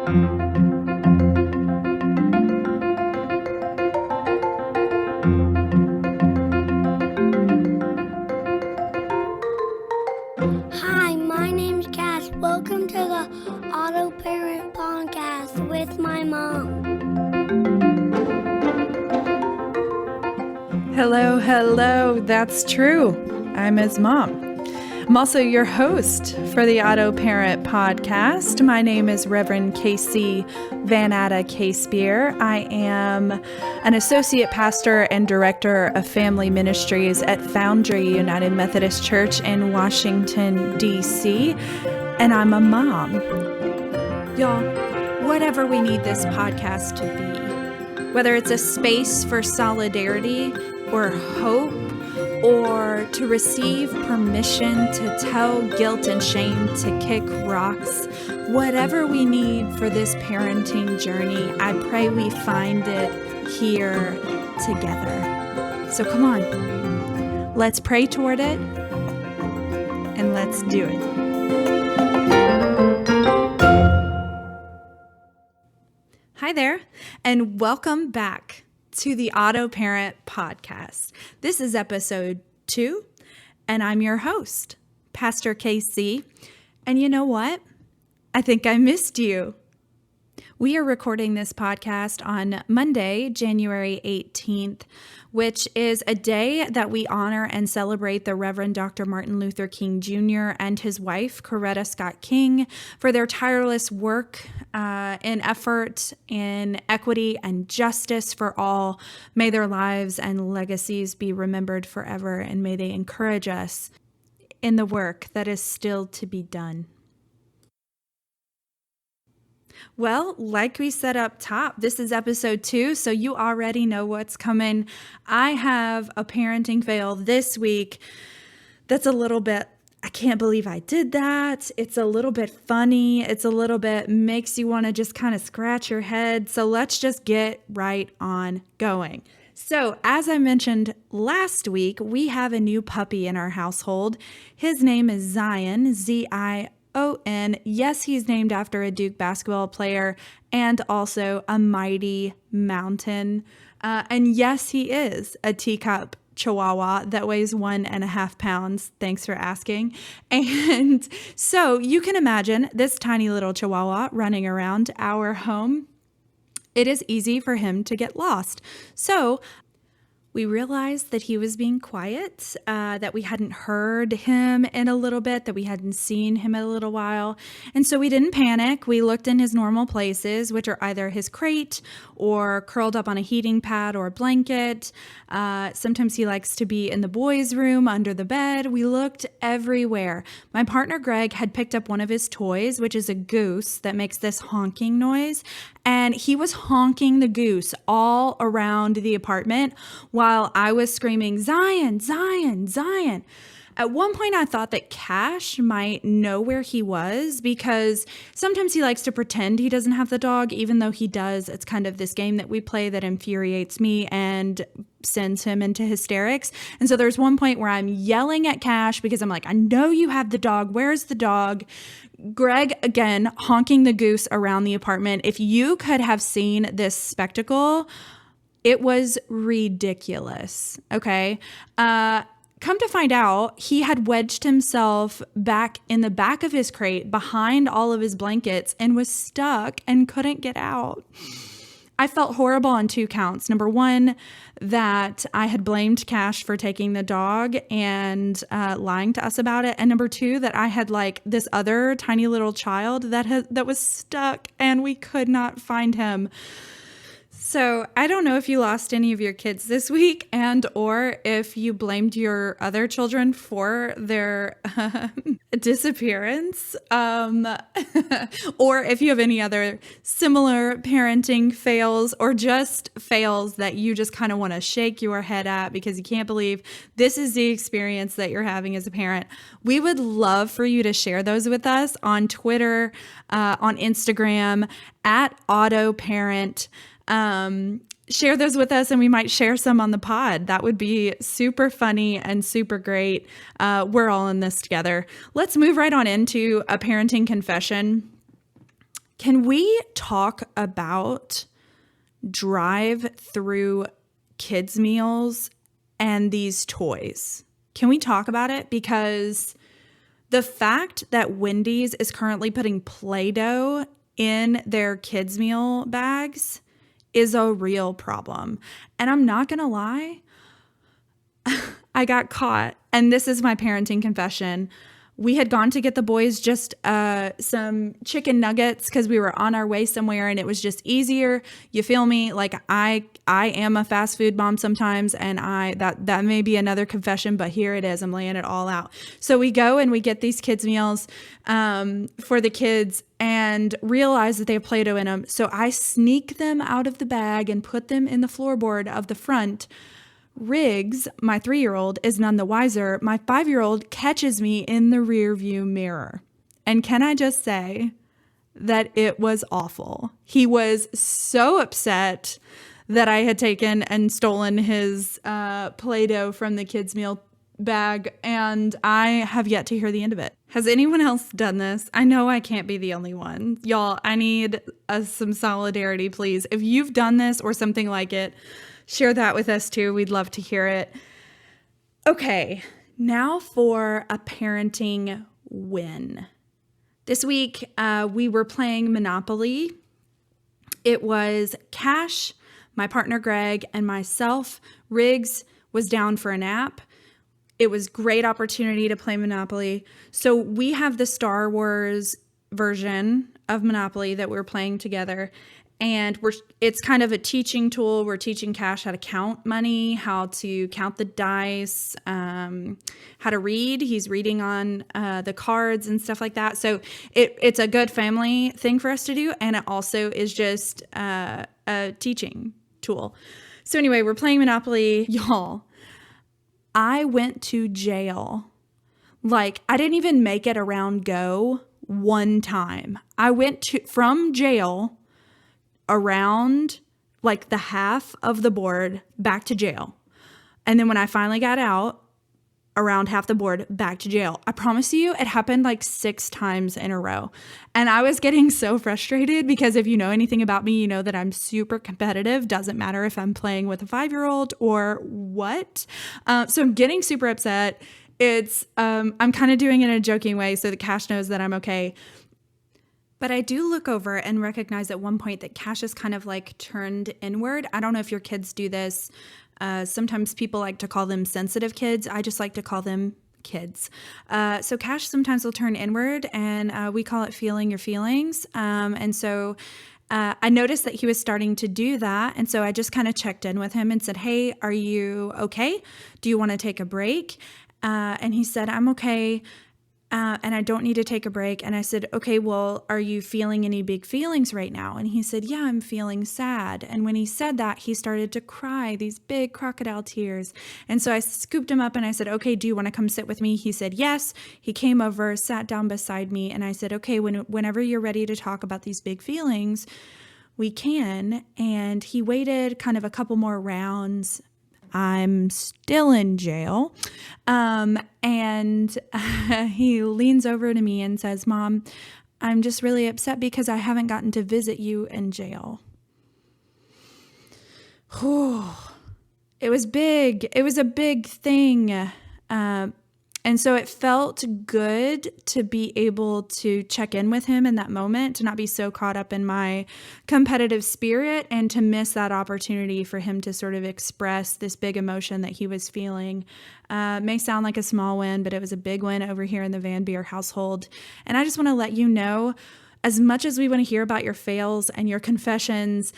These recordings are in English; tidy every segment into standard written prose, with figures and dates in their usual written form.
Hi, my name's Cass. Welcome to the AutoParent podcast with my mom. Hello. That's true. I'm his mom. I'm also your host for the AutoParent podcast. My name is Reverend Casey Van Atta K-Spear. I am an associate pastor and director of family ministries at Foundry United Methodist Church in Washington, D.C., and I'm a mom. Y'all, whatever we need this podcast to be, whether it's a space for solidarity or hope, or to receive permission to tell guilt and shame to kick rocks, whatever we need for this parenting journey, I pray we find it here together. So come on, let's pray toward it, and let's do it. Hi there, and welcome back to the AutoParent podcast. This is episode 2, and I'm your host, Pastor KC. And you know what? I think I missed you. We are recording this podcast on Monday, January 18th, which is a day that we honor and celebrate the Reverend Dr. Martin Luther King Jr. and his wife, Coretta Scott King, for their tireless work in effort in equity and justice for all. May their lives and legacies be remembered forever, and may they encourage us in the work that is still to be done. Well, like we said up top, this is episode 2, so you already know what's coming. I have a parenting fail this week that's a little bit, I can't believe I did that. It's a little bit funny. It's a little bit makes you want to just kind of scratch your head. So let's just get right on going. So as I mentioned last week, we have a new puppy in our household. His name is Zion, Z-I-O-N. Yes, he's named after a Duke basketball player and also a mighty mountain. And yes, he is a teacup Chihuahua that weighs 1.5 pounds. Thanks for asking. And so you can imagine this tiny little Chihuahua running around our home. It is easy for him to get lost. So we realized that he was being quiet, that we hadn't heard him in a little bit, that we hadn't seen him in a little while. And so we didn't panic. We looked in his normal places, which are either his crate or curled up on a heating pad or a blanket. Sometimes he likes to be in the boys' room under the bed. We looked everywhere. My partner, Greg, had picked up one of his toys, which is a goose that makes this honking noise. And he was honking the goose all around the apartment while I was screaming, Zion, Zion, Zion. At one point, I thought that Cash might know where he was because sometimes he likes to pretend he doesn't have the dog, even though he does. It's kind of this game that we play that infuriates me and sends him into hysterics. And so there's one point where I'm yelling at Cash because I'm like, I know you have the dog. Where's the dog? Greg, again, honking the goose around the apartment. If you could have seen this spectacle, it was ridiculous. Okay. Come to find out, he had wedged himself back in the back of his crate behind all of his blankets and was stuck and couldn't get out. I felt horrible on 2 counts. Number 1, that I had blamed Cash for taking the dog and lying to us about it. And number 2, that I had like this other tiny little child that was stuck and we could not find him. So I don't know if you lost any of your kids this week and or if you blamed your other children for their disappearance, or if you have any other similar parenting fails or just fails that you just kind of want to shake your head at because you can't believe this is the experience that you're having as a parent. We would love for you to share those with us on Twitter, on Instagram, at AutoParent. Share those with us and we might share some on the pod. That would be super funny and super great. We're all in this together. Let's move right on into a parenting confession. Can we talk about drive-through kids' meals and these toys? Can we talk about it? Because the fact that Wendy's is currently putting Play-Doh in their kids' meal bags is a real problem. And I'm not going to lie, I got caught. And this is my parenting confession. We had gone to get the boys just some chicken nuggets because we were on our way somewhere and it was just easier. You feel me? Like I am a fast food mom sometimes, and that may be another confession, but here it is. I'm laying it all out. So we go and we get these kids meals for the kids and realize that they have Play-Doh in them. So I sneak them out of the bag and put them in the floorboard of the front. Riggs, my 3-year-old, is none the wiser. My 5-year-old catches me in the rear view mirror. And can I just say that it was awful? He was so upset that I had taken and stolen his Play-Doh from the kids' meal bag, and I have yet to hear the end of it. Has anyone else done this? I know I can't be the only one. Y'all, I need some solidarity, please. If you've done this or something like it, share that with us too. We'd love to hear it. Okay, now for a parenting win. This week, we were playing Monopoly. It was Cash, my partner Greg, and myself. Riggs was down for a nap. It was a great opportunity to play Monopoly. So we have the Star Wars version of Monopoly that we're playing together. And it's kind of a teaching tool. We're teaching Cash how to count money, how to count the dice, how to read. He's reading on the cards and stuff like that. So it's a good family thing for us to do. And it also is just a teaching tool. So anyway, we're playing Monopoly. Y'all, I went to jail. Like, I didn't even make it around go one time. I went from jail around like the half of the board back to jail. And then when I finally got out, around half the board back to jail. I promise you, it happened like 6 times in a row. And I was getting so frustrated because if you know anything about me, you know that I'm super competitive. Doesn't matter if I'm playing with a 5-year-old or what. So I'm getting super upset. I'm kind of doing it in a joking way so that Cash knows that I'm okay. But I do look over and recognize at one point that Cash is kind of like turned inward. I don't know if your kids do this. Sometimes people like to call them sensitive kids. I just like to call them kids. So Cash sometimes will turn inward, and we call it feeling your feelings. And so I noticed that he was starting to do that. And so I just kind of checked in with him and said, hey, are you okay? Do you want to take a break? And he said, I'm okay. And I don't need to take a break. And I said, okay, well, are you feeling any big feelings right now? And he said, yeah, I'm feeling sad. And when he said that, he started to cry, these big crocodile tears. And so I scooped him up and I said, okay, do you want to come sit with me? He said, yes. He came over, sat down beside me. And I said, okay, whenever you're ready to talk about these big feelings, we can. And he waited kind of a couple more rounds. I'm still in jail. And he leans over to me and says, Mom, I'm just really upset because I haven't gotten to visit you in jail. It was big. It was a big thing. And so it felt good to be able to check in with him in that moment, to not be so caught up in my competitive spirit and to miss that opportunity for him to sort of express this big emotion that he was feeling. May sound like a small win, but it was a big win over here in the Van Beer household. And I just want to let you know, as much as we want to hear about your fails and your confessions,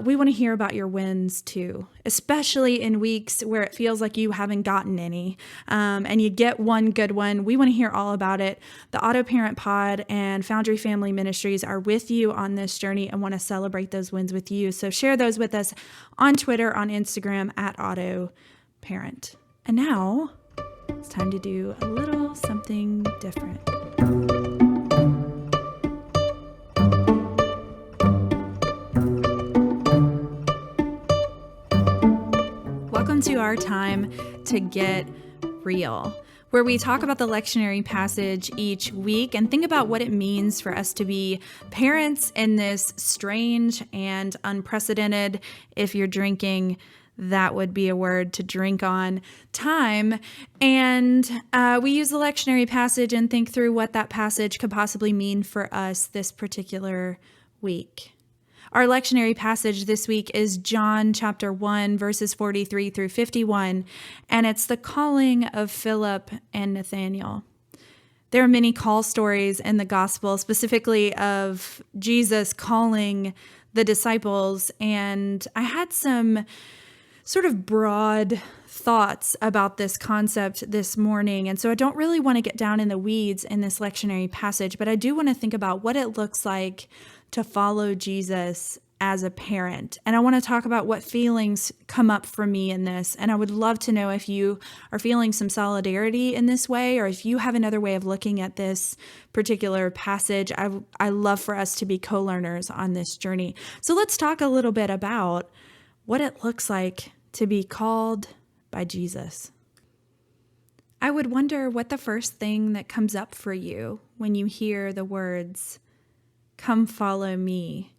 we want to hear about your wins too, especially in weeks where it feels like you haven't gotten any, and you get one good one. We want to hear all about it. The AutoParent Pod and Foundry Family Ministries are with you on this journey and want to celebrate those wins with you. So share those with us on Twitter, on Instagram at AutoParent. And now it's time to do a little something different. Welcome to our time to get real. where we talk about the lectionary passage each week and think about what it means for us to be parents in this strange and unprecedented, if you're drinking, that would be a word to drink on, time. And we use the lectionary passage and think through what that passage could possibly mean for us this particular week. Our lectionary passage this week is John chapter 1, verses 43 through 51, and it's the calling of Philip and Nathanael. There are many call stories in the gospel, specifically of Jesus calling the disciples, and I had some sort of broad thoughts about this concept this morning. And so I don't really want to get down in the weeds in this lectionary passage, but I do want to think about what it looks like to follow Jesus as a parent. And I want to talk about what feelings come up for me in this. And I would love to know if you are feeling some solidarity in this way, or if you have another way of looking at this particular passage. I love for us to be co-learners on this journey. So let's talk a little bit about what it looks like to be called by Jesus. I would wonder what the first thing that comes up for you when you hear the words, "Come follow me,"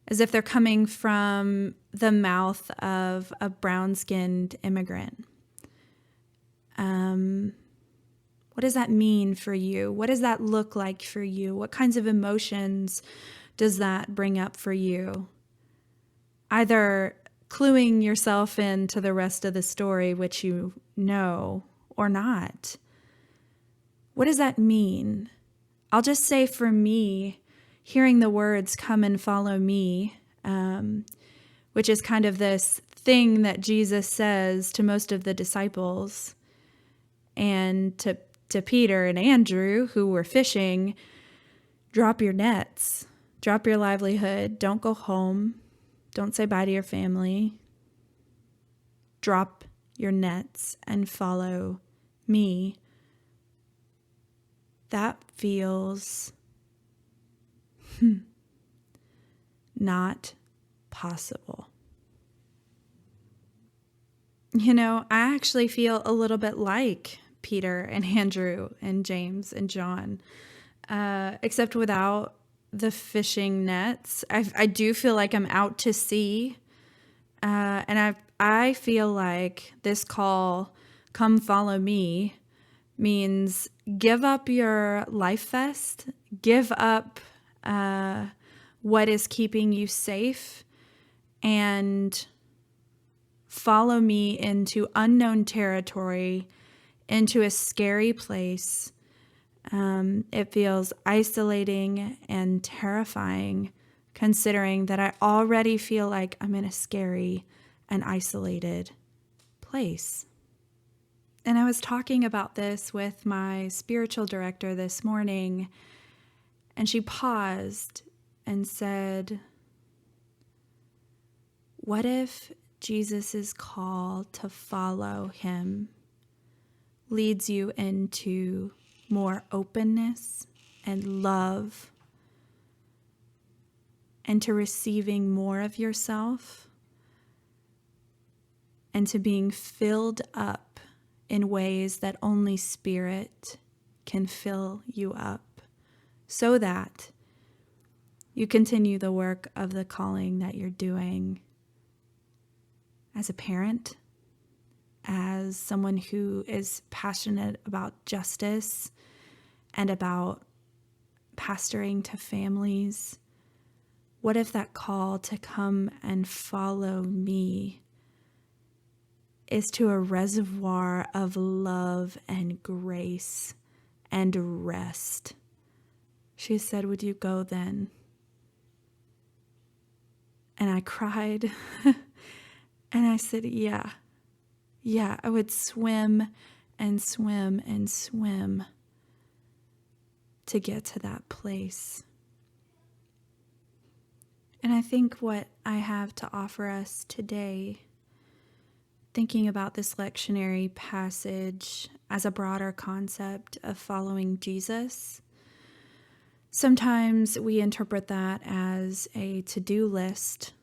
as if they're coming from the mouth of a brown-skinned immigrant. What does that mean for you? What does that look like for you? What kinds of emotions does that bring up for you? Either cluing yourself into the rest of the story, which you know, or not. What does that mean? I'll just say for me, hearing the words, "Come and follow me," which is kind of this thing that Jesus says to most of the disciples and to Peter and Andrew, who were fishing, drop your nets, drop your livelihood, don't go home. Don't say bye to your family. Drop your nets and follow me. That feels not possible. You know, I actually feel a little bit like Peter and Andrew and James and John, except without the fishing nets. I do feel like I'm out to sea. And I feel like this call, "Come follow me," means give up your life vest, give up what is keeping you safe, and follow me into unknown territory, into a scary place. It feels isolating and terrifying, considering that I already feel like I'm in a scary and isolated place. And I was talking about this with my spiritual director this morning, and she paused and said, "What if Jesus' call to follow him leads you into more openness and love, and to receiving more of yourself, and to being filled up in ways that only Spirit can fill you up, so that you continue the work of the calling that you're doing as a parent, as someone who is passionate about justice and about pastoring to families. What if that call to come and follow me is to a reservoir of love and grace and rest?" She said, "Would you go then?" And I cried and I said, yeah, I would swim and swim and swim to get to that place. And I think what I have to offer us today, thinking about this lectionary passage as a broader concept of following Jesus, sometimes we interpret that as a to-do list,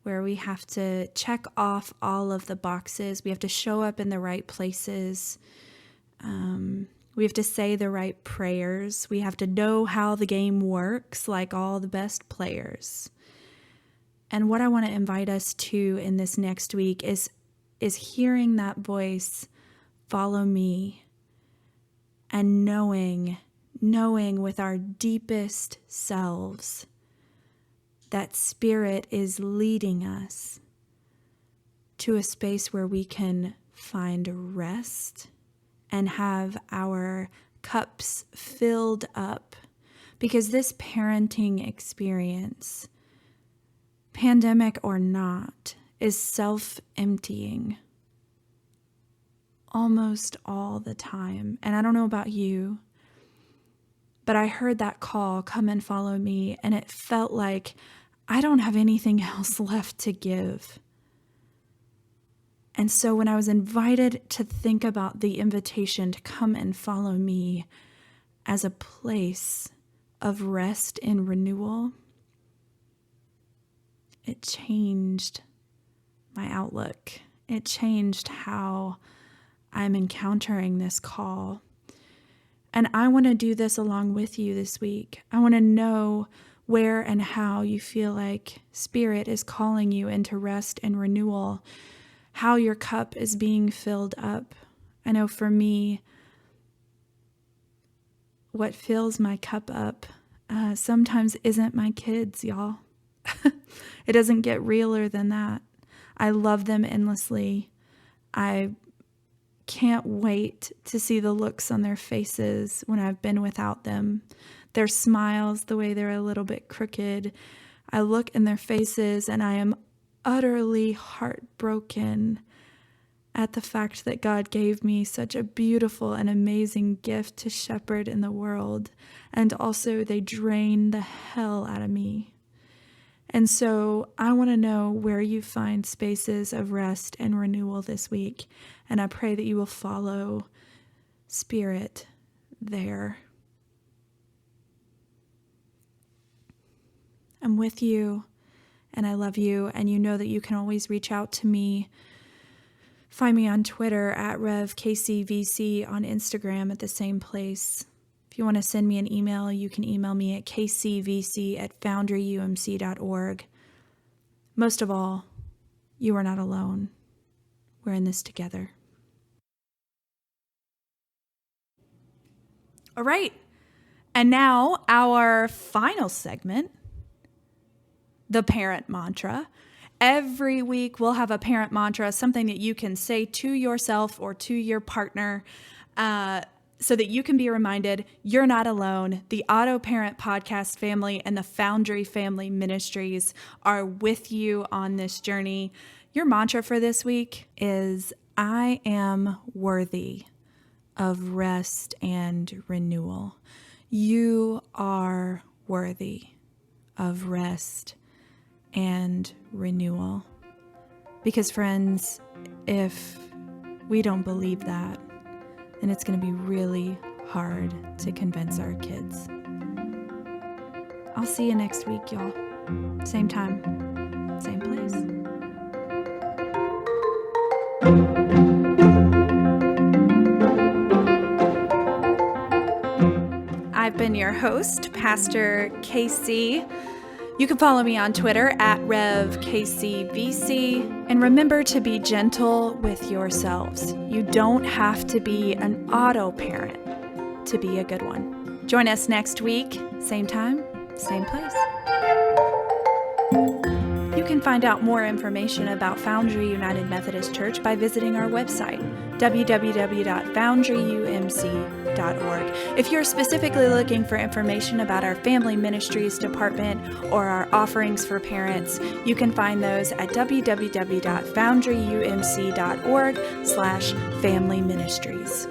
where we have to check off all of the boxes. We have to show up in the right places. We have to say the right prayers. We have to know how the game works, like all the best players. And what I want to invite us to in this next week is hearing that voice, follow me, and knowing with our deepest selves that Spirit is leading us to a space where we can find rest and have our cups filled up. Because this parenting experience, pandemic or not, is self-emptying almost all the time. And I don't know about you, but I heard that call, come and follow me, and it felt like I don't have anything else left to give. And so when I was invited to think about the invitation to come and follow me as a place of rest and renewal, it changed my outlook. It changed how I'm encountering this call. And I want to do this along with you this week. I want to know where and how you feel like Spirit is calling you into rest and renewal, how your cup is being filled up. I know for me, what fills my cup up sometimes isn't my kids, y'all. It doesn't get realer than that. I love them endlessly. I can't wait to see the looks on their faces when I've been without them. Their smiles, the way they're a little bit crooked. I look in their faces and I am utterly heartbroken at the fact that God gave me such a beautiful and amazing gift to shepherd in the world. And also they drain the hell out of me. And so I want to know where you find spaces of rest and renewal this week. And I pray that you will follow Spirit there. I'm with you and I love you. And you know that you can always reach out to me. Find me on Twitter at RevKCVC, on Instagram at the same place. If you want to send me an email, you can email me at kcvc@foundryumc.org. Most of all, you are not alone. We're in this together. All right. And now our final segment, the parent mantra. Every week we'll have a parent mantra, something that you can say to yourself or to your partner, so that you can be reminded you're not alone. The AutoParent podcast family and the Foundry Family Ministries are with you on this journey. Your mantra for this week is, I am worthy of rest and renewal. You are worthy of rest and renewal. Because friends, if we don't believe that, then it's going to be really hard to convince our kids. I'll see you next week, y'all. Same time, same place. I've been your host, Pastor Casey. You can follow me on Twitter at RevKCVC. And remember to be gentle with yourselves. You don't have to be an auto parent to be a good one. Join us next week, same time, same place. You can find out more information about Foundry United Methodist Church by visiting our website, www.foundryumc.org. If you're specifically looking for information about our Family Ministries Department or our offerings for parents, you can find those at www.foundryumc.org/family ministries.